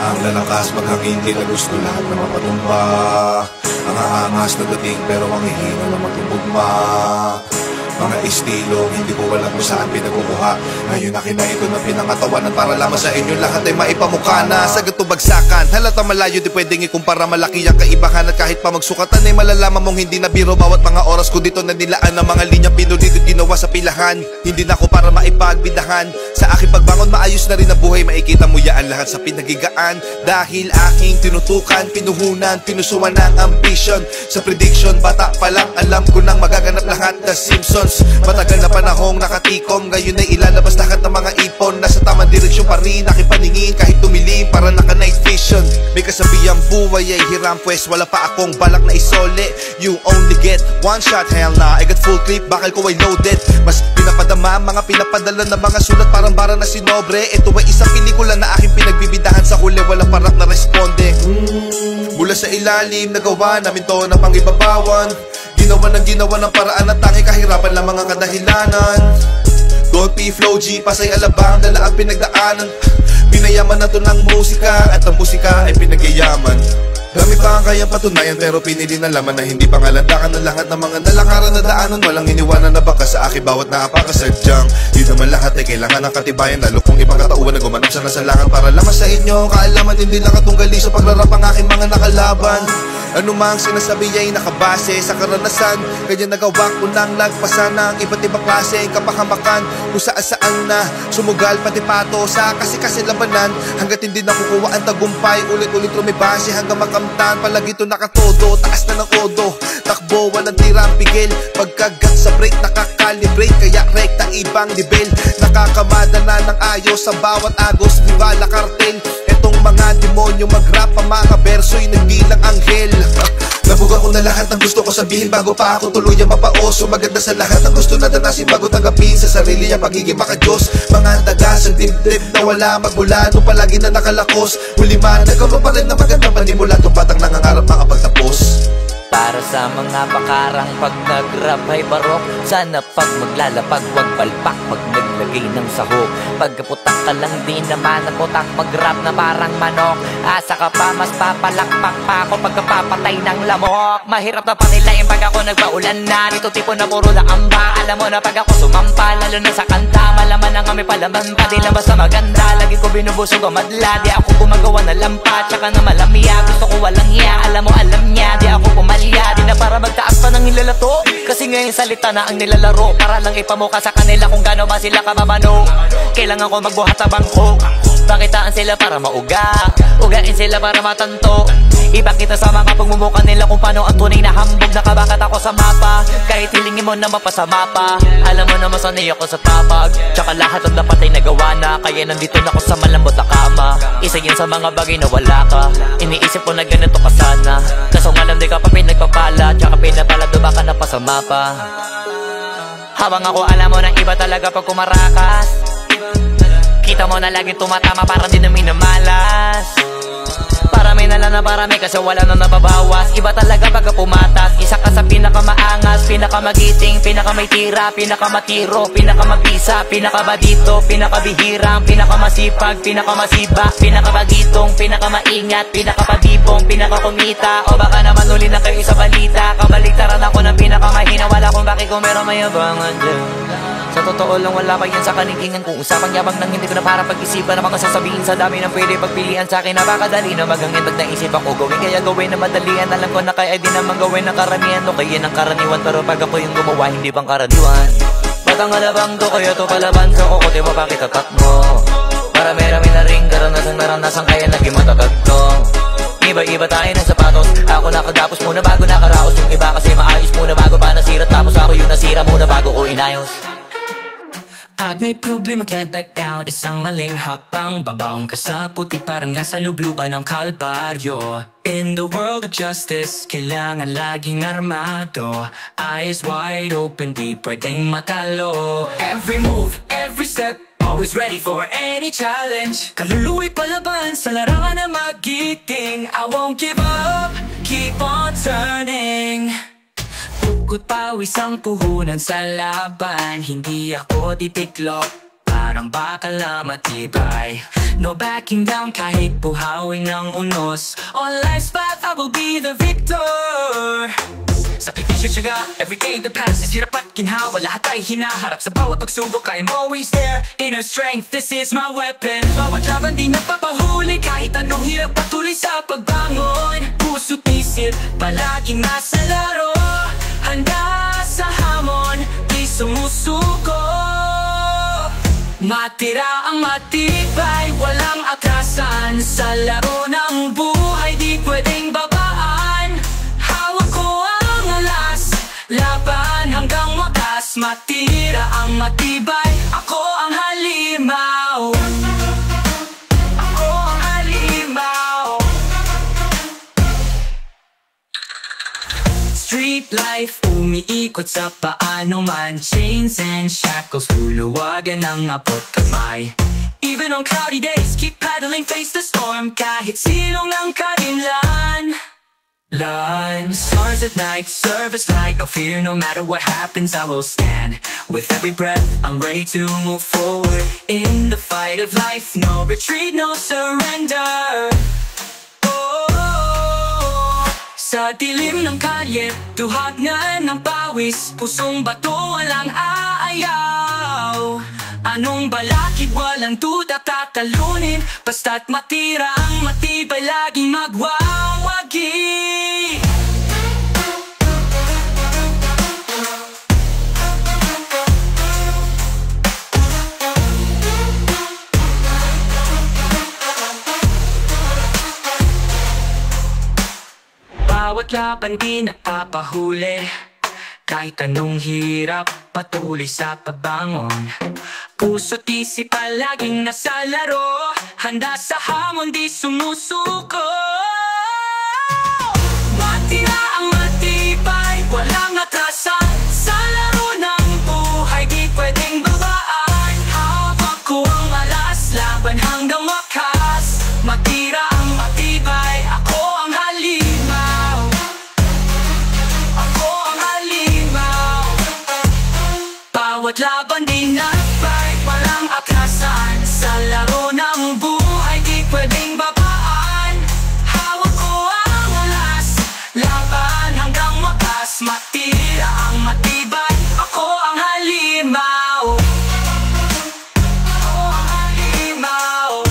Ang lalakas maghangin, di na gusto lahat na mapatumba. Ang aangas na dating pero ang hihina na matutugma. Mga estilo, hindi ko alam kung saan pinagkukuha. Ngayon akin na ito na pinangatawanan para lamang sa inyo lahat ay maipamukha na. Sa ganito bagsakan, halata malayo di pwedeng ikumpara. Malaki ang kaibahan at kahit pa magsukatan ay malalaman mong hindi na biro. Bawat mga oras ko dito na nilaan ng mga linyang pinulit at ginawa sa pilahan. Hindi na ako para maipagbidahan. Sa aking pagbangon maayos na rin ang buhay. Makikita mo yaan lahat sa pinagigaan. Dahil aking tinutukan, pinuhunan, pinusuan ng ambition. Sa prediction, bata pa lang alam ko nang magaganap lahat. The Simpsons, matagal na panahong nakatikom. Ngayon ay ilalabas lahat ng mga ipon. Nasa tamang direksyon pa rin aking paningin. Kahit tumilim para naka night vision. May kasabihang buhay ay hiram, pues wala pa akong balak na isole. You only get one shot, hell na I got full clip, bakal ko ay loaded. Mas pinapadama, mga pinapadala na mga sulat parang bara na sinobre. Ito ay isang pelikula na aking pinagbibidahan. Sa huli wala parak na responde. Mula sa ilalim, nagawa namin to na pangibabawan. Ginawa ng paraan na tangi kahirapan lang mga kadahilanan. Don't be flow G, pasay alabang, dala ang pinagdaanan. Pinayaman na to ng musika, at ang musika ay pinagyayaman. Dami pa ang kayang patunayan pero pinili na laman na hindi pangalandakan ng lahat ng mga nalakaran na daanan. Walang iniwanan na baka sa akin bawat napakasadyang. Di naman lahat ay kailangan ng katibayan, lalo kung ibang katauhan na gumanap sa nasalangan para lamang sa inyo kaalaman. Hindi lang katunggali sa pagrarap ang aking mga nakalaban. Ano mang sinasabi ay nakabase sa karanasan. Kanya nagawa ko nang lagpasan ng iba't ibang klase kapahamakan. Kung saan na sumugal pati pato sa kasi labanan. Hanggat hindi nakukuha ang tagumpay, ulit-ulit rumibase hanggang makamtan. Palagi ito nakatodo, taas na ng kodo. Takbo, walang tirang pigil. Pagkagat sa break, nakakalibrate. Kaya rekta ibang nivel. Nakakamada na ng ayos sa bawat agos. Viva la cartel. Etong mga demonyo mag-rap, ang mga verso'y nagbilang anghel. Nabuga ko na lahat ng gusto ko sabihin bago pa ako tuluyang mapaoso. Maganda sa lahat ng gusto na danasin bago tanggapin sa sarili niya pagiging makajos. Mga taga sa dibdib na wala magmula nung palagi na nakalakos. Huli man, nagkaroon pa rin na magandang panimula. Itong batang nangangarap makapagtapos. Para sa mga pakarang pag nag-rap ay barok. Sana pag maglalapag wag palpak pag naglagay ng sahok. Pagkaputak ka lang din naman na putak mag-rap na parang manok. Asa ka pa mas papalakpak pa ako pagkapapatay ng lamok. Mahirap na panilayin pag ako nagpaulan na. Dito tipo na puro laamba. Alam mo na pag ako sumampa lalo na sa kanta. Malaman na kami palaman pa di lang basta maganda. Lagi ko binubusog ang madla. Di ako gumagawa na lampa tsaka na malamya. Gusto ko walang hiya. Alam mo alam niya. Di ako pumal di na para magtaas pa ng nilalato. Kasi ngayon salita na ang nilalaro para lang ipamuka sa kanila kung gano ba sila kababano. Kailangan ko magbuhat sa bangko. Pakitaan sila para mauga. Ugain sila para matanto. Ipakita sa mga pagmumuka nila kung paano ang tunay na hambog. Nakabakat ako sa mapa. Kahit hilingin mo na mapasama pa. Alam mo na masanay ako sa tapag. Tsaka lahat ang dapat ay nagawa na. Kaya nandito na ako sa malambot na kama. Isa yun sa mga bagay na wala ka. Iniisip ko na ganito ka sana. Kaso nga lang di ka pa pinagpapala. Tsaka pinapalado baka napasama pa. Habang ako alam mo na iba talaga pag kumarakas. Kita mo na laging tumatama para di na minamalas. Parami na lang na parami kasi wala na nababawas. Iba talaga pagka pumatas. Isa ka sa pinakamaangas, pinakamagiting, pinakamay tira, pinakamatiro, pinakamabisa, pinakabadito, pinakabihirang, pinakamasipag, pinakamasiba, pinakabagitong, pinakamaingat, pinakapabibong, pinakakumita. O baka naman uli na kayo sa balita. Kabaligtaran ako ng pinakamahina. Wala kung bakit kung meron mayabangan dyan. Sa totoo lang wala pa yan sa kanikingan. Kung usapang yabang nang hindi ko na para pag-isipan ang mga sasabihin sa dami ng pwede pagpilian sa akin. Napakadali na maghangin pag naisip ako gawin. Kaya gawin na madalian. Alam ko na kaya di naman gawin ng karamihan. O kaya ng karaniwan. Pero pag ako yung gumawa hindi bang karaniwan. Batang alabang to kaya to palaban. So kukuti mo bakit tatak mo. Marami-rami na ring karanasan kaya naging matatag to. Iba-iba tayo ng sapatos. Ako nakagapos muna bago nakaraos. Yung iba kasi maayos muna bago pa nasira. Tapos ako yung nasira muna bago ko inayos. At may problema can't back down. Isang maling hakbang babaong ka sa puti parang nasa lubluban ng kalbaryo. In the world of justice, kailangan laging armado. Eyes wide open, di pwedeng matalo. Every move, every step, always ready for any challenge. Kaluluwa'y palaban sa larangan na magiting. I won't give up, keep on turning. Pagod pawis ang puhunan sa laban. Hindi ako titiklop, parang bakal na matibay. No backing down kahit buhawin ng unos. On life's path, I will be the victor. Sakripisyo tiyaga, everyday the passes. Hirap at ginhawa, lahat ay hinaharap. Sa bawat pagsubok, I am always there. Inner strength, this is my weapon. Bawat laban di napapahuli, kahit anong hirap patuloy sa pagbangon. Puso't isip, palaging nasa laro. Handa sa hamon, di sumusuko. Matira ang matibay, walang atrasan. Sa laro ng buhay, di pwedeng babaan. Hawak ko ang alas, laban hanggang wakas. Matira ang matibay, ako ang halimaw. Ako ang halimaw. Street life, umiikot sa paano man. Chains and shackles, huluwagan ng apot kamay. Even on cloudy days, keep paddling, face the storm. Kahit silong ng karinlan. Stars at night, service light, no fear, no matter what happens, I will stand. With every breath, I'm ready to move forward. In the fight of life, no retreat, no surrender. Sa dilim ng kalye, duhagan ng pawis. Pusong bato, walang aayaw. Anong balakid, walang duda tatalunin. Basta't matira ang matibay, laging magwawagi. Bawat laban di napapahuli, kahit anong hirap, patuloy sa pagbangon. Puso't isip palaging nasa laro, handa sa hamon, di sumusuko. Matira ang matibay, walang atrasan. Sa laro ng buhay, di pwedeng babaan. Hawak ko ang alas, laban hanggang wakas. Matira ang matibay, ako ang halimaw. Ako ang halimaw. Bawat laban di na-fight, walang atrasan. Sa laro ng buhay, di pwedeng babaan. Hawak ko ang alas, laban hanggang wakas. Matira ang matibay, ako ang halimaw. Ako ang halimaw.